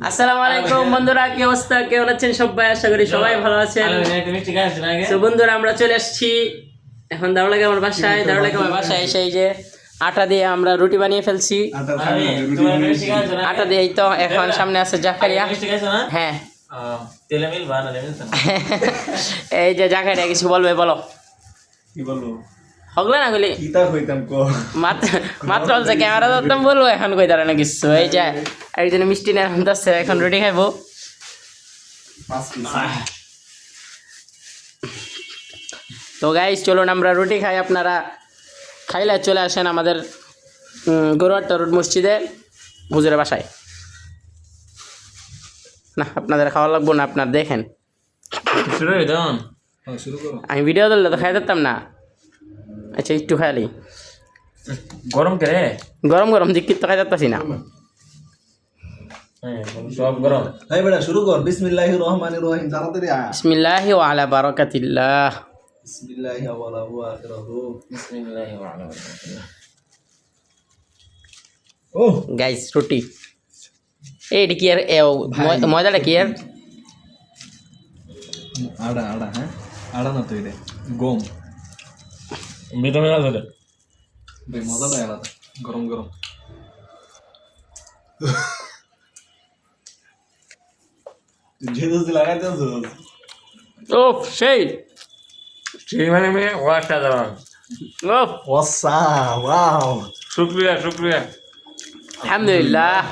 আসসালামু আলাইকুম বন্ধুরা, কি অবস্থা? কেমন আছেন সবাই? আশা করি সবাই ভালো আছেন। তো বন্ধুরা, আমরা চলে আসছি এখন দারুলাগে আমার বাসায়। দারুলাগে আমার বাসায় এসে এই যে আটা দিয়ে আমরা রুটি বানিয়ে ফেলছি। আটা দিয়ে তো এখন সামনে আছে জাকারিয়া। হ্যাঁ, এই যে জাকারিয়া কিছু বলবে, বলো। কি বলবো? হগলে না গলি কিতা কইতাম কো মাত্র বলছে ক্যামেরা ধরতাম, বলবো এখন কই দাঁড়ানো কিছু। এই যে একজন মিষ্টি নিয়ে আসছে, এখন রুটি খাইবো। তো গাইস চলুন আমরা রুটি খাই, আপনারা খাইলে চলে আসেন আমাদের গরুয়ারটা রোড মসজিদে হুজুরের বাসায়। না, আপনাদের খাওয়া লাগবো না, আপনার দেখেন। আমি ভিডিও ধরলে তো খাই দিতাম না। আচ্ছা, একটু খাইলি গরম কে রে? গরম গরম দিক তো খাই যাচ্ছি না। সব গরম। এই বেটা শুরু কর। বিসমিল্লাহির রহমানির রহিম। তাড়াতাড়ি আয়। বিসমিল্লাহি ওয়া আলা বারাকাতিল্লাহ। বিসমিল্লাহি আওয়ালাহু ওয়া আখিরাহু। বিসমিল্লাহি ওয়া আলা বারাকাতিল্লাহ। ও গাইস রুটি এইটা কি আর ময়দাটা কি আর? আড়া আড়া, হ্যাঁ আড়া না তো, এটা গম। ভিটামিন আছে রে। ভাই মজাটা আলাদা, গরম গরম। জেদুস লাগাইতে আছো? ও সেই সেই মানে ওয়াটা দাও। ও ওয়াসা, ওয়াও। শুকরিয়া শুকরিয়া। আলহামদুলিল্লাহ।